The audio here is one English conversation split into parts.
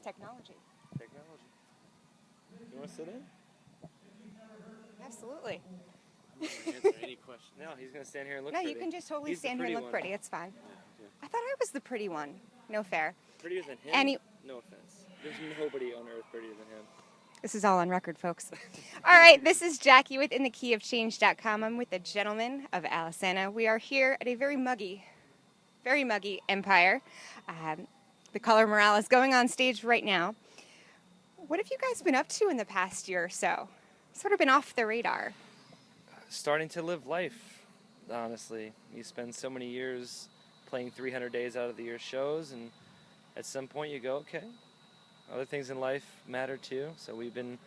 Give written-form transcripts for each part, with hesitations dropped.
technology. Technology. You want to sit in? Absolutely. Answer any question. No, he's going to stand here and look No, pretty. you can just totally He's the stand here and pretty look one. pretty. It's fine. Yeah. I thought I was the pretty one. No fair. Prettier than him? Any- No offense. There's nobody on earth prettier than him. This is all on record, folks. All right, this is Jackie with Inthekeyofchange.com. I'm with the gentleman of Alesana. We are here at a very muggy Empire. The Color Morale is going on stage right now. What have you guys been up to in the past year or so? Sort of been off the radar. Starting to live life, honestly. You spend so many years playing 300 days out of the year shows, and at some point you go, okay, other things in life matter too. So we've been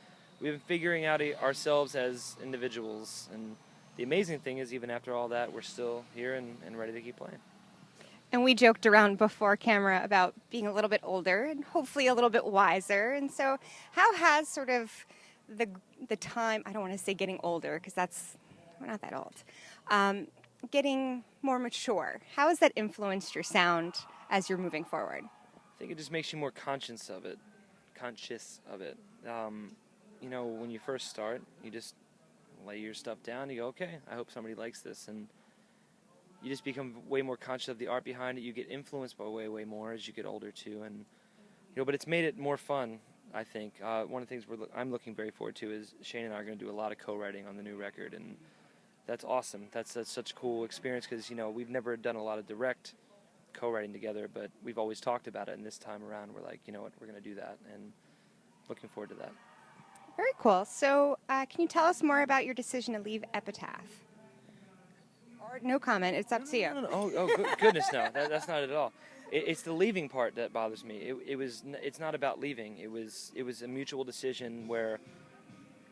figuring out ourselves as individuals, and the amazing thing is even after all that, we're still here and ready to keep playing. And we joked around before camera about being a little bit older and hopefully a little bit wiser. And so how has sort of the time, I don't want to say getting older because we're not that old, getting more mature, how has that influenced your sound as you're moving forward? I think it just makes you more conscious of it. You know, when you first start, you just lay your stuff down. You go, okay, I hope somebody likes this, and you just become way more conscious of the art behind it. You get influenced by way more as you get older too, and but it's made it more fun. I think one of the things I'm looking very forward to is Shane and I are going to do a lot of co-writing on the new record, and that's awesome. That's such a cool experience because we've never done a lot of direct co-writing together, but we've always talked about it, and this time around we're like, you know what, we're going to do that, and looking forward to that. Very cool. So can you tell us more about your decision to leave Epitaph? Or no comment, it's up to you. No. Oh, goodness, no. That's not it at all. It's the leaving part that bothers me. It's not about leaving. It was a mutual decision where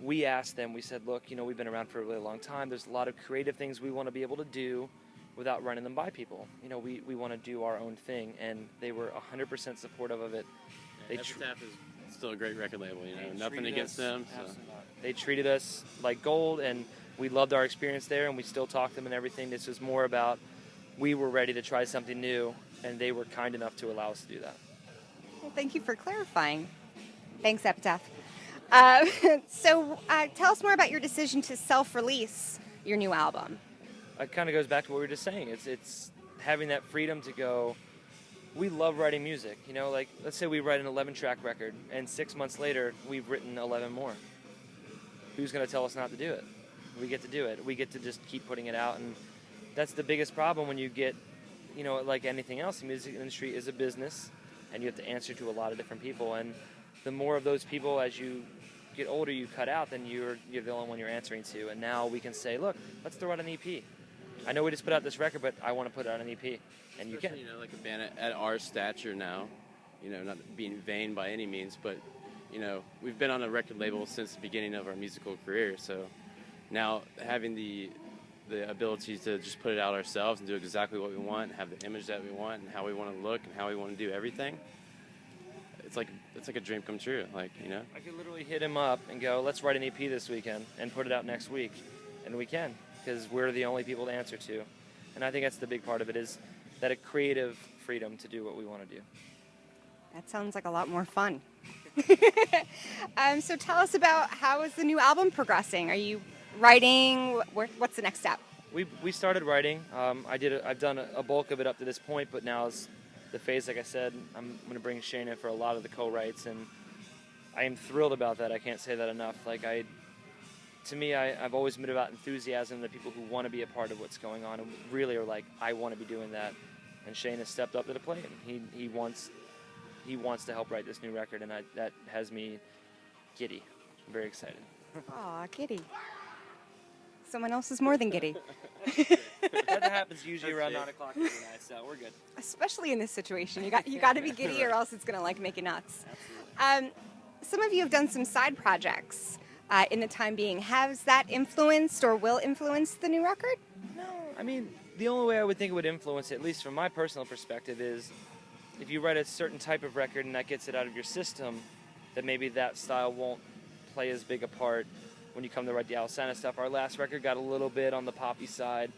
we asked them, we said, look, we've been around for a really long time. There's a lot of creative things we want to be able to do without running them by people. We want to do our own thing, and they were 100% supportive of it. Epitaph is still a great record label, nothing against them. So. They treated us like gold, and we loved our experience there, and we still talk to them and everything. This was more about we were ready to try something new, and they were kind enough to allow us to do that. Well, thank you for clarifying. Thanks, Epitaph. So tell us more about your decision to self-release your new album. It kind of goes back to what we were just saying. It's having that freedom to go, we love writing music. Like, let's say we write an 11-track record, and 6 months later, we've written 11 more. Who's going to tell us not to do it? We get to do it. We get to just keep putting it out, and that's the biggest problem when you get, like anything else, the music industry is a business, and you have to answer to a lot of different people, and the more of those people as you get older you cut out, then you're the only one you're answering to, and now we can say, look, let's throw out an EP. I know we just put out this record, but I want to put out an EP, and you can. Like a band at our stature now, not being vain by any means, but we've been on a record label since the beginning of our musical career, so now having the ability to just put it out ourselves and do exactly what we want, have the image that we want, and how we want to look, and how we want to do everything, it's like a dream come true. I could literally hit him up and go, let's write an EP this weekend and put it out next week, and we can, because we're the only people to answer to, and I think that's the big part of it, is that a creative freedom to do what we want to do. That sounds like a lot more fun. So tell us about how is the new album progressing? Are you writing? What's the next step? We started writing. I've done a bulk of it up to this point, but now is the phase, like I said, I'm going to bring Shane in for a lot of the co-writes, and I am thrilled about that. I can't say that enough. To me, I've always been about enthusiasm, the people who want to be a part of what's going on and really are like, I want to be doing that. And Shane has stepped up to the plate, and he wants to help write this new record, and that has me giddy. I'm very excited. Aw, giddy. Someone else is more than giddy. That happens usually around 9 o'clock every night, so we're good. Especially in this situation. You got to be giddy or else it's going to make you nuts. Absolutely. Some of you have done some side projects in the time being. Has that influenced or will influence the new record? No, I mean, the only way I would think it would influence it, at least from my personal perspective, is if you write a certain type of record and that gets it out of your system, then maybe that style won't play as big a part when you come to write the Alesana stuff. Our last record got a little bit on the poppy side,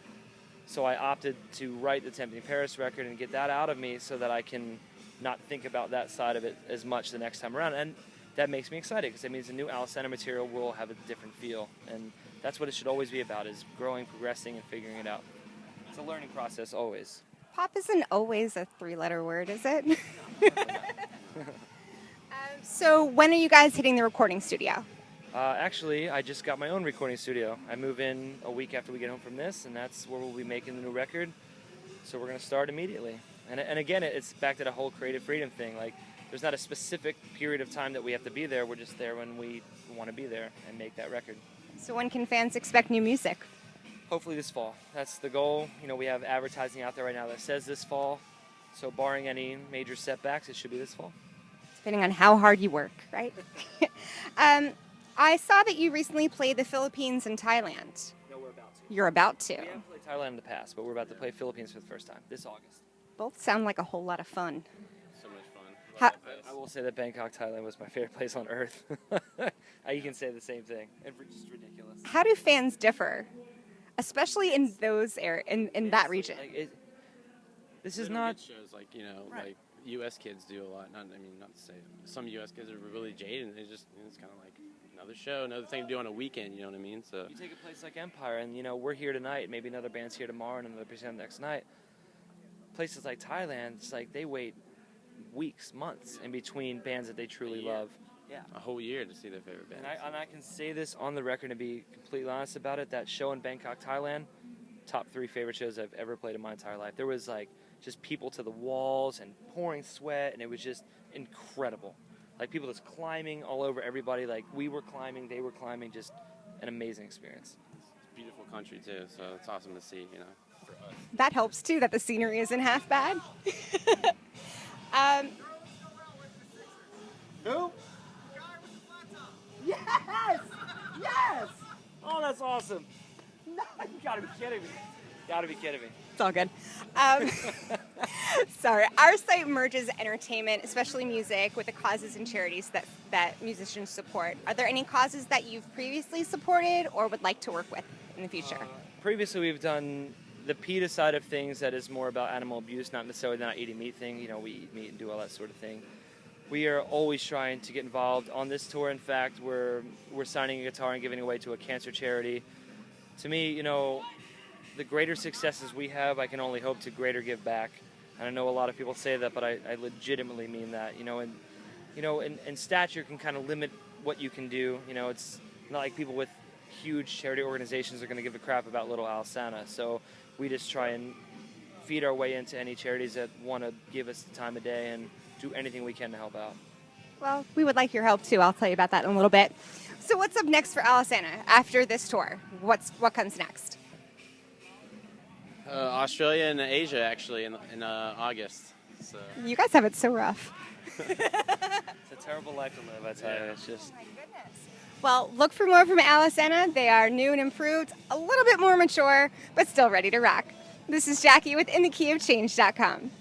so I opted to write the Tempting Paris record and get that out of me so that I can not think about that side of it as much the next time around. And that makes me excited because it means the new Alesana material will have a different feel. And that's what it should always be about, is growing, progressing, and figuring it out. It's a learning process always. Pop isn't always a 3-letter word, is it? So when are you guys hitting the recording studio? Actually, I just got my own recording studio. I move in a week after we get home from this, and that's where we'll be making the new record. So we're going to start immediately. And again, it's back to the whole creative freedom thing. Like, there's not a specific period of time that we have to be there. We're just there when we want to be there and make that record. So when can fans expect new music? Hopefully this fall. That's the goal. You know, we have advertising out there right now that says this fall. So barring any major setbacks, it should be this fall. Depending on how hard you work, right? I saw that you recently played the Philippines and Thailand. No, we're about to. You're about to. We haven't played Thailand in the past, but we're about to play Philippines for the first time this August. Both sound like a whole lot of fun. So much fun. How- I will say that Bangkok, Thailand was my favorite place on earth. You can say the same thing. It's just ridiculous. How do fans differ, especially in those in that region? Like, this is They don't not... get shows like, you know, Right. like U.S. kids do a lot. Not to say some U.S. kids are really jaded, and it's kind of like another show, another thing to do on a weekend. You know what I mean? So You take a place like Empire, and, you know, we're here tonight. Maybe another band's here tomorrow, and another person the next night. Places like Thailand, it's like they wait weeks, months in between bands that they truly love. Yeah. a whole year to see their favorite band. And I can say this on the record and be completely honest about it, that show in Bangkok, Thailand, top 3 favorite shows I've ever played in my entire life. There was like just people to the walls and pouring sweat, and it was just incredible. Like people just climbing all over everybody. Like we were climbing, they were climbing, just an amazing experience. It's a beautiful country too, so it's awesome to see, you know, for us. That helps too, that the scenery isn't half bad. Who? Yes! Yes! Oh, that's awesome. No, you gotta be kidding me. Gotta be kidding me. It's all good. Sorry. Our site merges entertainment, especially music, with the causes and charities that musicians support. Are there any causes that you've previously supported or would like to work with in the future? Previously, we've done the PETA side of things that is more about animal abuse, not necessarily the not eating meat thing. You know, we eat meat and do all that sort of thing. We are always trying to get involved. On this tour, in fact, we're signing a guitar and giving away to a cancer charity. To me, you know, the greater successes we have, I can only hope to greater give back. And I know a lot of people say that, but I legitimately mean that. And stature can kind of limit what you can do. You know, it's not like people with huge charity organizations are going to give a crap about little Alesana. So we just try and feed our way into any charities that want to give us the time of day and do anything we can to help out. Well, we would like your help too. I'll tell you about that in a little bit. So what's up next for Alesana after this tour? What comes next? Australia and Asia, actually, in August. So You guys have it so rough. It's a terrible life to live, I tell you. It's just... My goodness. Well, look for more from Alesana. They are new and improved, a little bit more mature, but still ready to rock. This is Jackie with Inthekeyofchange.com.